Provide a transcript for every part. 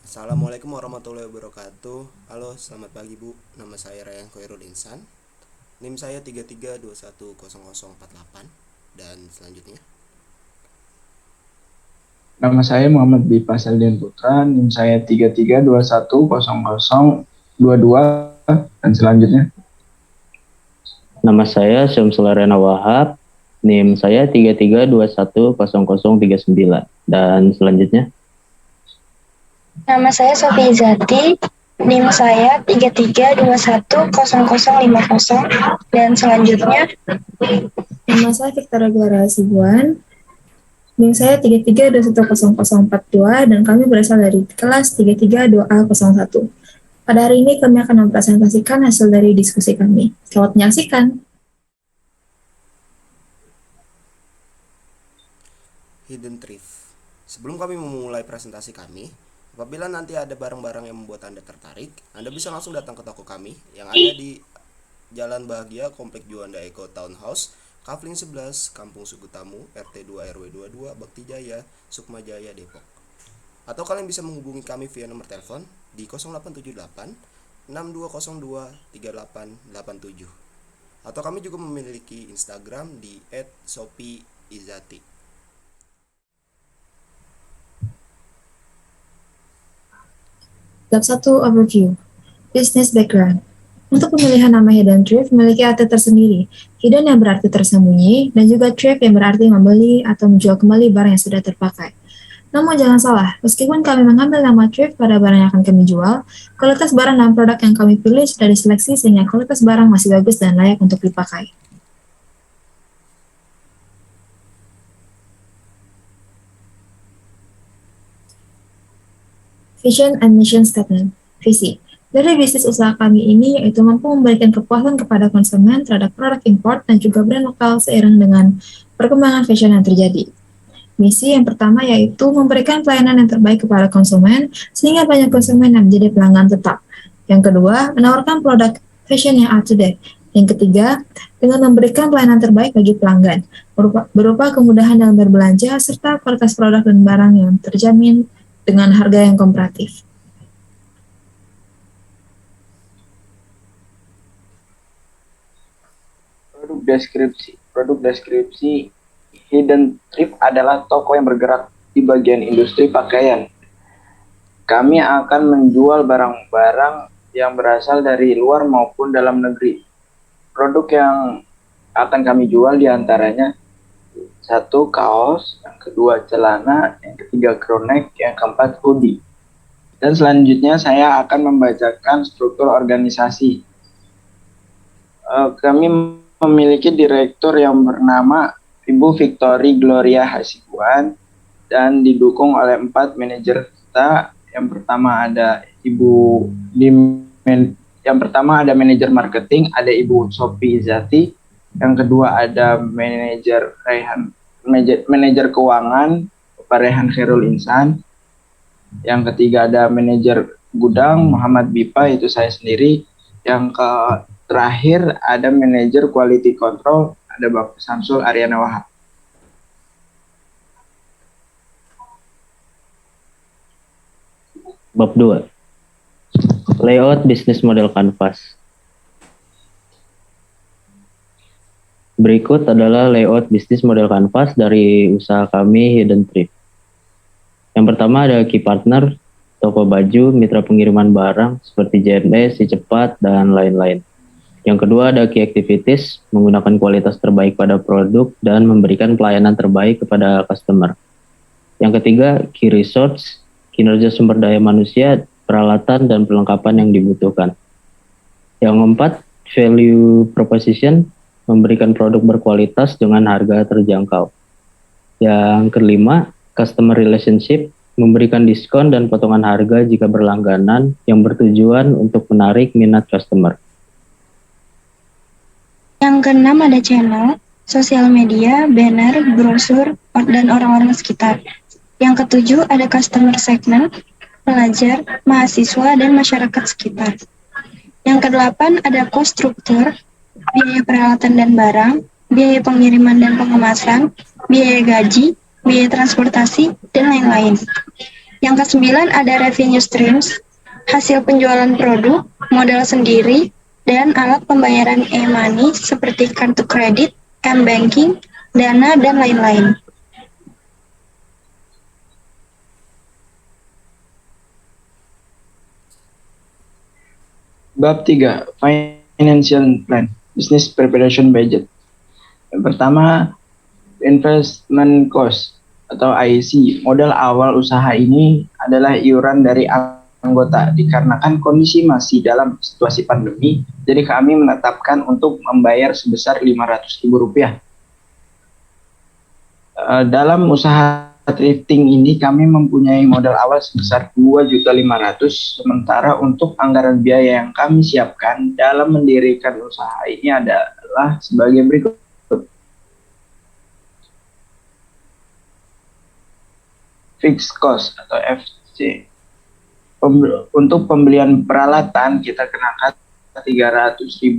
Assalamualaikum warahmatullahi wabarakatuh. Halo, selamat pagi Bu. Nama saya Rayhan Khairul Insan. NIM saya 33210048. Dan selanjutnya. Nama saya Muhammad Bipa Saldian Putra, NIM saya 33210022 dan selanjutnya. Nama saya Syamsul Arena Wahab, NIM saya 33210039 dan selanjutnya. Nama saya Sofi Izati, NIM saya 33210050 dan selanjutnya. Nama saya Victoria Glara Sibuan, NIM saya 33210042 dan kami berasal dari kelas 332A01. Pada hari ini kami akan mempresentasikan hasil dari diskusi kami. Selamat menyaksikan. Hidden Thrift. Sebelum kami memulai presentasi kami, apabila nanti ada barang-barang yang membuat Anda tertarik, Anda bisa langsung datang ke toko kami yang ada di Jalan Bahagia, Komplek Juanda Eko Townhouse, Kafling 11, Kampung Sugutamu, RT 2 RW 22, Bakti Jaya, Sukma Jaya, Depok. Atau kalian bisa menghubungi kami via nomor telepon di 0878 6202 3887. Atau kami juga memiliki Instagram di @sopiizati. Bab 1 Overview. Business Background. Untuk pemilihan nama Hidden Thrift memiliki arti tersendiri. Hidden yang berarti tersembunyi, dan juga thrift yang berarti membeli atau menjual kembali barang yang sudah terpakai. Namun jangan salah, meskipun kami mengambil nama thrift pada barang yang akan kami jual, kualitas barang dan produk yang kami pilih sudah diseleksi sehingga kualitas barang masih bagus dan layak untuk dipakai. Vision and Mission Statement. Visi. Dari bisnis usaha kami ini yaitu mampu memberikan kepuasan kepada konsumen terhadap produk import dan juga brand lokal seiring dengan perkembangan fashion yang terjadi. Misi yang pertama yaitu memberikan pelayanan yang terbaik kepada konsumen sehingga banyak konsumen yang menjadi pelanggan tetap. Yang kedua, menawarkan produk fashion yang up to date. Yang ketiga, dengan memberikan pelayanan terbaik bagi pelanggan, berupa kemudahan dalam berbelanja serta kualitas produk dan barang yang terjamin dengan harga yang kompetitif. Produk deskripsi Hidden Thrift adalah toko yang bergerak di bagian industri pakaian. Kami akan menjual barang-barang yang berasal dari luar maupun dalam negeri. Produk yang akan kami jual diantaranya satu, kaos, yang kedua celana, yang ketiga crew neck, yang keempat hoodie. Dan selanjutnya saya akan membacakan struktur organisasi. Kami memiliki direktur yang bernama Ibu Victory Gloria Hasibuan dan didukung oleh 4 manajer kita. Yang pertama ada manajer marketing, ada Ibu Sofi Izati. Yang kedua ada manajer keuangan, Pak Rayhan Khairul Insan. Yang ketiga ada manajer gudang, Muhammad Bipa, itu saya sendiri. Yang terakhir ada manajer quality control, ada Bapak Samsul Ariana Wahab. Bab 2. Layout bisnis model kanvas. Berikut adalah layout bisnis model kanvas dari usaha kami Hidden Thrift. Yang pertama ada key partner, toko baju, mitra pengiriman barang seperti JNE, Si Cepat, dan lain-lain. Yang kedua ada key activities, menggunakan kualitas terbaik pada produk dan memberikan pelayanan terbaik kepada customer. Yang ketiga key resource, kinerja sumber daya manusia, peralatan dan perlengkapan yang dibutuhkan. Yang keempat value proposition, memberikan produk berkualitas dengan harga terjangkau. Yang kelima customer relationship, memberikan diskon dan potongan harga jika berlangganan yang bertujuan untuk menarik minat customer. Yang keenam ada channel, sosial media, banner, brosur, dan orang-orang sekitar. Yang ketujuh ada customer segment, pelajar, mahasiswa, dan masyarakat sekitar. Yang kedelapan ada cost struktur, biaya peralatan dan barang, biaya pengiriman dan pengemasan, biaya gaji, biaya transportasi, dan lain-lain. Yang kesembilan ada revenue streams, hasil penjualan produk, modal sendiri, dan alat pembayaran e-money seperti kartu kredit, m-banking, dana, dan lain-lain. Bab 3, Financial Plan, Business Preparation Budget. Yang pertama, Investment Cost atau IC. Modal awal usaha ini adalah iuran dari anggota. Dikarenakan kondisi masih dalam situasi pandemi, jadi kami menetapkan untuk membayar sebesar Rp500.000. Dalam usaha thrifting ini kami mempunyai modal awal sebesar 2.500.000, sementara untuk anggaran biaya yang kami siapkan dalam mendirikan usaha ini adalah sebagai berikut. Fixed cost atau FC. Untuk pembelian peralatan kita kenakan Rp300.000.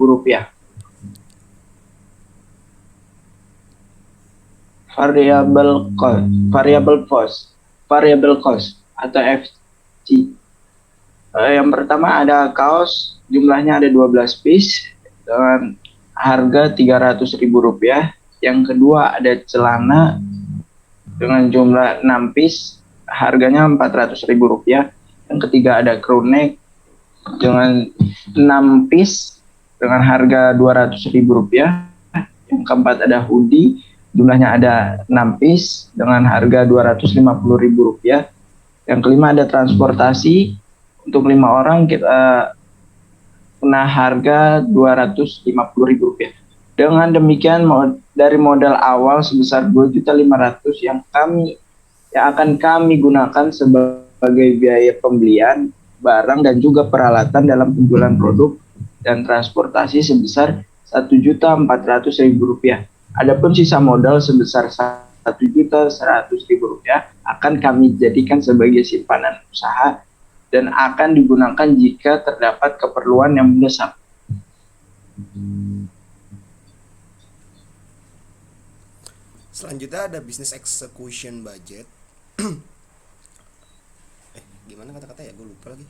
Variable cost atau FC. Yang pertama ada kaos, jumlahnya ada 12 piece dengan harga Rp300.000. Yang kedua ada celana dengan jumlah 6 piece, harganya Rp400.000. Yang ketiga ada crew neck dengan 6 piece dengan harga Rp200.000. Yang keempat ada hoodie, jumlahnya ada 6 piece dengan harga Rp250.000. Yang kelima ada transportasi, untuk 5 orang kita kena harga Rp250.000. Dengan demikian dari modal awal sebesar 2.500.000 yang akan kami gunakan sebagai biaya pembelian barang dan juga peralatan dalam penjualan produk dan transportasi sebesar Rp1.400.000. Adapun sisa modal sebesar Rp1.100.000 akan kami jadikan sebagai simpanan usaha dan akan digunakan jika terdapat keperluan yang mendesak. Selanjutnya ada business execution budget. Gimana kata-kata ya? Gue lupa lagi.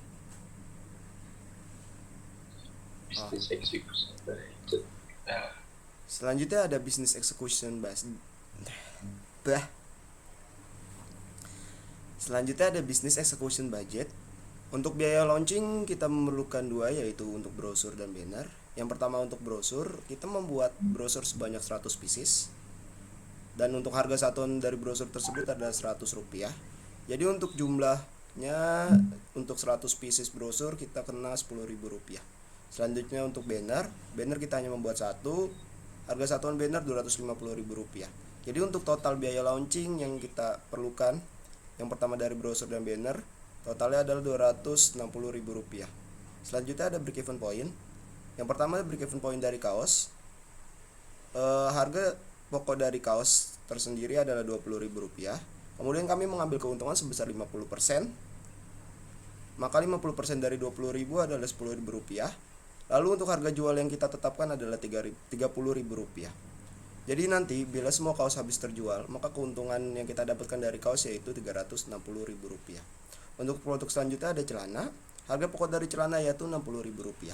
Business execution budget. Selanjutnya ada business execution budget. Selanjutnya ada business execution budget. Untuk biaya launching kita memerlukan 2, yaitu untuk brosur dan banner. Yang pertama untuk brosur, kita membuat brosur sebanyak 100 pieces. Dan untuk harga satuan dari brosur tersebut adalah Rp100. Jadi untuk jumlahnya, untuk 100 pieces brosur kita kena Rp10.000. Selanjutnya untuk banner kita hanya membuat 1, harga satuan banner Rp250.000. Jadi untuk total biaya launching yang kita perlukan, yang pertama dari brosur dan banner, totalnya adalah Rp260.000. Selanjutnya ada break even point. Yang pertama break even point dari kaos. Harga pokok dari kaos tersendiri adalah Rp20.000. Kemudian kami mengambil keuntungan sebesar 50%. Maka 50% dari Rp20.000 adalah Rp10.000. Lalu untuk harga jual yang kita tetapkan adalah Rp30.000. Jadi nanti bila semua kaos habis terjual, maka keuntungan yang kita dapatkan dari kaos yaitu Rp360.000. Untuk produk selanjutnya ada celana. Harga pokok dari celana yaitu Rp60.000.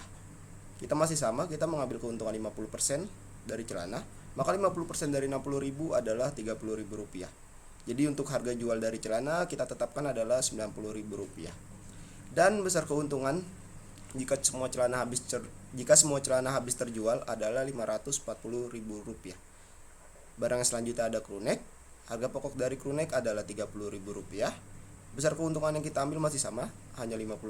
Kita masih sama, kita mengambil keuntungan 50% dari celana. Maka 50% dari Rp60.000 adalah Rp30.000. Jadi untuk harga jual dari celana kita tetapkan adalah Rp90.000. Dan besar keuntungan jika semua celana habis terjual adalah Rp540.000. Barang selanjutnya ada crew neck. Harga pokok dari crew neck adalah Rp30.000. Besar keuntungan yang kita ambil masih sama, hanya 50%.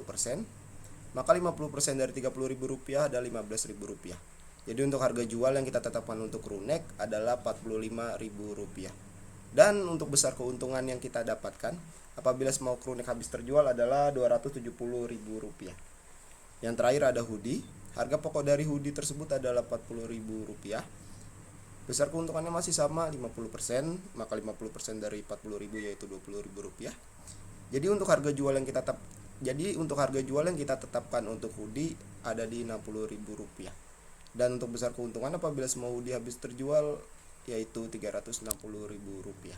Maka 50% dari Rp30.000 adalah Rp15.000. Jadi untuk harga jual yang kita tetapkan untuk crew neck adalah Rp45.000. Dan untuk besar keuntungan yang kita dapatkan apabila semua crew neck habis terjual adalah Rp270.000. Yang terakhir ada hoodie. Harga pokok dari hoodie tersebut adalah Rp40.000. Besar keuntungannya masih sama, 50%. Maka 50% dari Rp40.000 yaitu Rp20.000. Jadi untuk harga jual yang kita tetapkan untuk hoodie ada di Rp60.000. Dan untuk besar keuntungan apabila semua hoodie habis terjual yaitu Rp360.000.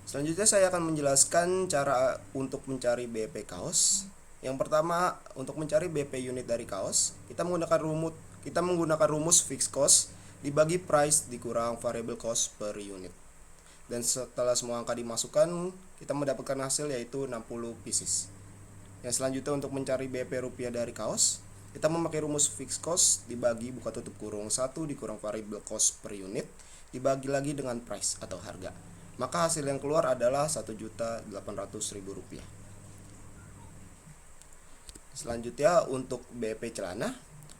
Selanjutnya saya akan menjelaskan cara untuk mencari BP kaos. Yang pertama, untuk mencari BP unit dari kaos, kita menggunakan rumus fixed cost dibagi price dikurang variable cost per unit. Dan setelah semua angka dimasukkan, kita mendapatkan hasil yaitu 60 pieces. Yang selanjutnya, untuk mencari BP rupiah dari kaos, kita memakai rumus fixed cost dibagi buka tutup kurung 1 dikurang variable cost per unit dibagi lagi dengan price atau harga. Maka hasil yang keluar adalah Rp1.800.000. Selanjutnya, untuk BP celana,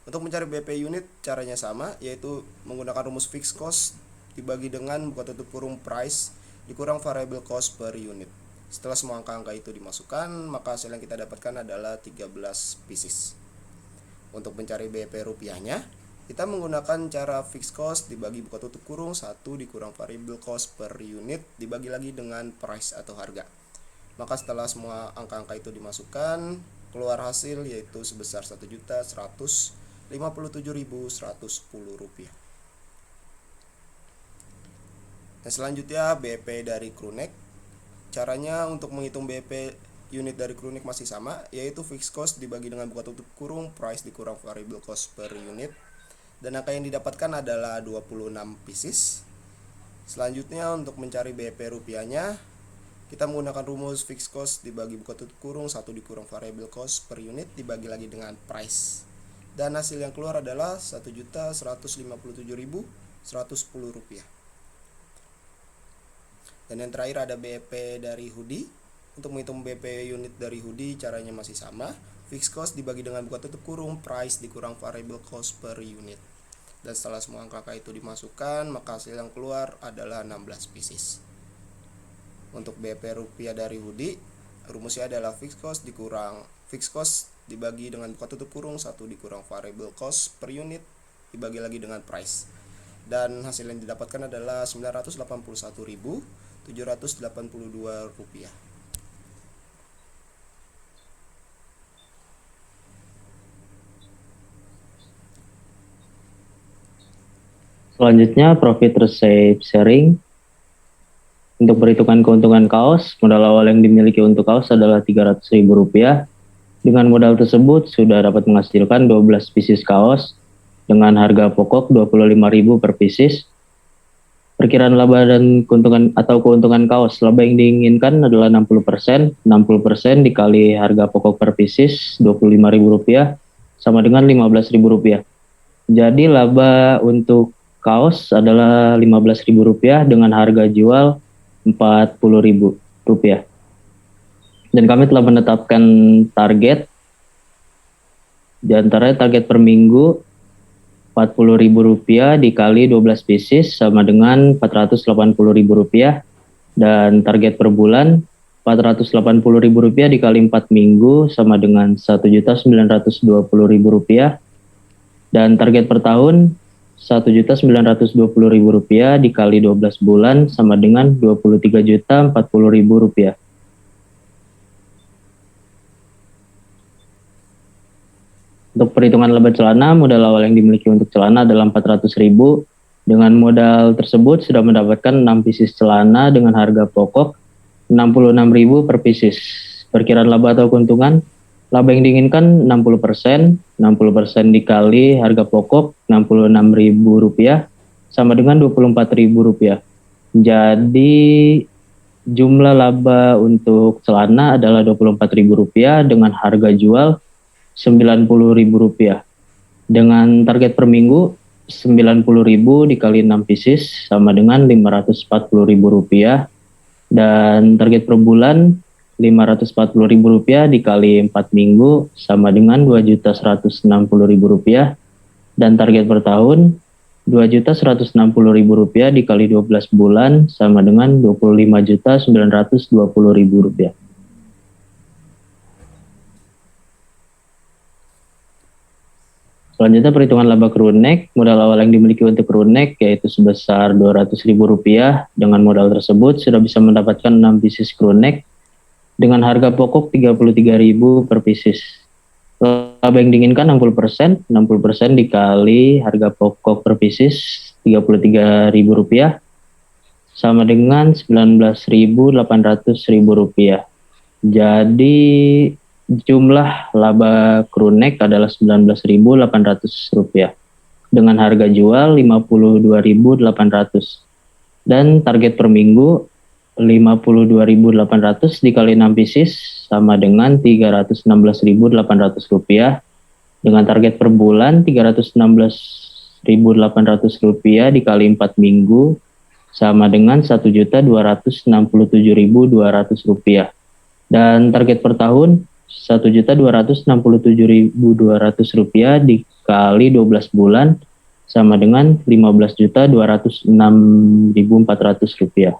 untuk mencari BP unit caranya sama, yaitu menggunakan rumus fixed cost dibagi dengan buka tutup kurung price dikurang variable cost per unit. Setelah semua angka-angka itu dimasukkan, maka hasil yang kita dapatkan adalah 13 pieces. Untuk mencari BP rupiahnya, kita menggunakan cara fixed cost dibagi buka tutup kurung 1 dikurang variable cost per unit dibagi lagi dengan price atau harga. Maka setelah semua angka-angka itu dimasukkan, keluar hasil yaitu sebesar Rp1.157.110. Dan selanjutnya, BP dari crewneck. Caranya untuk menghitung BP unit dari crewneck masih sama, yaitu fixed cost dibagi dengan buka tutup kurung price dikurang variable cost per unit, dan angka yang didapatkan adalah 26 pieces. Selanjutnya, untuk mencari BP rupiahnya, kita menggunakan rumus fixed cost dibagi buka tutup kurung 1 dikurang variable cost per unit dibagi lagi dengan price, dan hasil yang keluar adalah Rp1.157.110. Dan yang terakhir ada BP dari hoodie. Untuk menghitung BP unit dari hoodie caranya masih sama, fixed cost dibagi dengan buka tutup kurung price dikurang variable cost per unit. Dan setelah semua angka itu dimasukkan, maka hasil yang keluar adalah 16 pieces. Untuk BP rupiah dari hoodie, rumusnya adalah fixed cost dibagi dengan buka tutup kurung 1 dikurang variable cost per unit dibagi lagi dengan price. Dan hasil yang didapatkan adalah Rp981.782. Selanjutnya, profit receipt sharing. Untuk perhitungan keuntungan kaos, modal awal yang dimiliki untuk kaos adalah Rp300.000. Dengan modal tersebut, sudah dapat menghasilkan 12 pieces kaos dengan harga pokok Rp25.000 per pieces. Perkiraan laba dan keuntungan kaos, laba yang diinginkan adalah 60%. 60% dikali harga pokok per pieces Rp25.000 sama dengan Rp15.000. Jadi laba untuk kaos adalah Rp15.000 dengan harga jual Rp40.000. Dan kami telah menetapkan target. Di antaranya target per minggu Rp40.000 dikali 12 pieces sama dengan Rp480.000, dan target per bulan Rp480.000 dikali 4 minggu sama dengan Rp1.920.000, dan target per tahun Rp1.920.000 dikali 12 bulan sama dengan Rp23.040.000. Untuk perhitungan laba celana, modal awal yang dimiliki untuk celana adalah Rp400.000. Dengan modal tersebut sudah mendapatkan 6 pieces celana dengan harga pokok Rp66.000 per pieces. Perkiraan laba atau keuntungan, laba yang diinginkan 60%, 60% dikali harga pokok Rp66.000 sama dengan Rp24.000. Jadi jumlah laba untuk celana adalah Rp24.000 dengan harga jual Rp90.000. Dengan target per minggu Rp90.000 dikali 6 pieces sama dengan Rp540.000, dan target per bulan Rp540.000 dikali 4 minggu sama dengan Rp2.160.000, dan target per tahun Rp2.160.000 dikali 12 bulan sama dengan Rp25.920.000. Selanjutnya, perhitungan laba crewneck. Modal awal yang dimiliki untuk crewneck yaitu sebesar Rp200.000. Dengan modal tersebut sudah bisa mendapatkan 6 pieces crewneck dengan harga pokok Rp33.000 per pieces. Laba yang diinginkan 60%, 60% dikali harga pokok per pieces Rp33.000 sama dengan Rp19.800.000. Jadi jumlah laba Krunek adalah Rp19.800 dengan harga jual Rp52.800 dan target per minggu 52.800 dikali 6 pieces sama dengan Rp316.800 dengan target per bulan Rp316.800 dikali 4 minggu sama dengan Rp1.267.200 dan target per tahun Rp1.267.200 dikali 12 bulan sama dengan Rp15.206.400.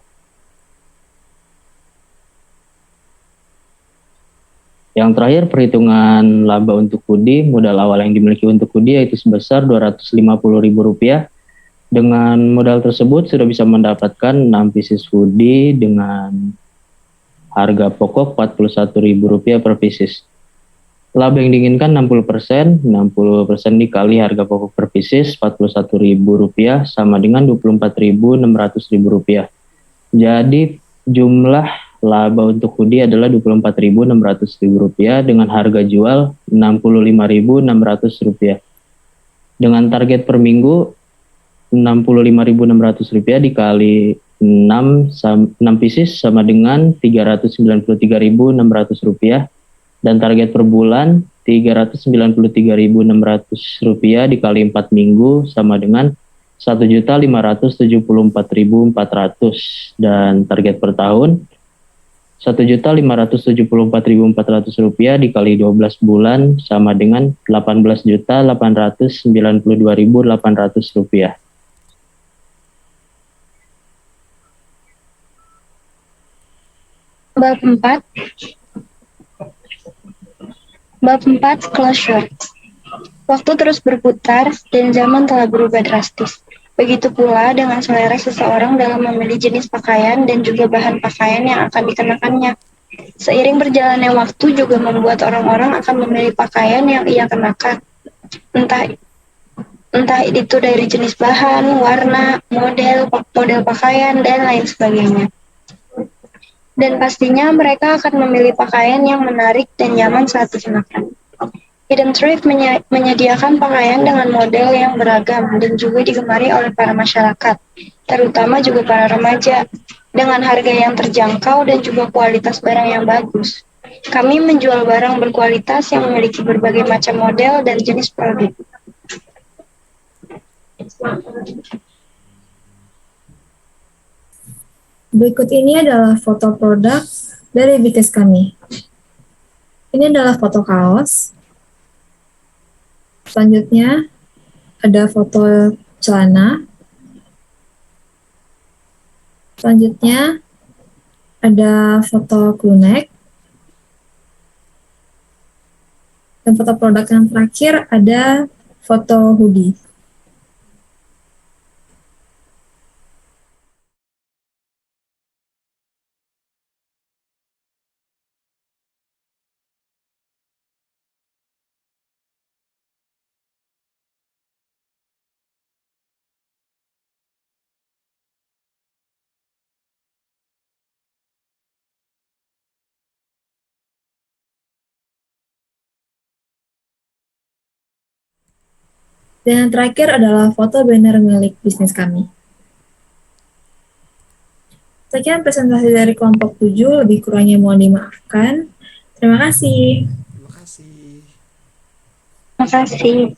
Yang terakhir, perhitungan laba untuk hoodie. Modal awal yang dimiliki untuk hoodie yaitu sebesar Rp250.000. Dengan modal tersebut sudah bisa mendapatkan 6 pieces hoodie dengan harga pokok Rp41.000 per pieces. Laba yang diinginkan 60%, 60% dikali harga pokok per pieces Rp41.000 sama dengan Rp24.600.000. Jadi jumlah laba untuk hoodie adalah Rp24.600.000 dengan harga jual Rp65.600. Dengan target per minggu Rp65.600 dikali 6 pieces sama dengan Rp393.600 dan target per bulan Rp393.600 dikali 4 minggu sama dengan Rp1.574.400 dan target per tahun Rp1.574.400 dikali 12 bulan sama dengan Rp18.892.800. Bab 4. Bab 4 closure. Waktu terus berputar dan zaman telah berubah drastis. Begitu pula dengan selera seseorang dalam memilih jenis pakaian dan juga bahan pakaian yang akan dikenakannya. Seiring berjalannya waktu juga membuat orang-orang akan memilih pakaian yang ia kenakan. Entah itu dari jenis bahan, warna, model pakaian, dan lain sebagainya. Dan pastinya mereka akan memilih pakaian yang menarik dan nyaman saat dikenakan. Hidden Thrift menyediakan pakaian dengan model yang beragam dan juga digemari oleh para masyarakat, terutama juga para remaja, dengan harga yang terjangkau dan juga kualitas barang yang bagus. Kami menjual barang berkualitas yang memiliki berbagai macam model dan jenis produk. Berikut ini adalah foto produk dari bisnis kami. Ini adalah foto kaos. Selanjutnya ada foto celana. Selanjutnya ada foto crew-neck. Dan foto produk yang terakhir ada foto hoodie. Dan yang terakhir adalah foto banner milik bisnis kami. Sekian presentasi dari kelompok 7, lebih kurangnya mohon dimaafkan. Terima kasih. Terima kasih. Terima kasih.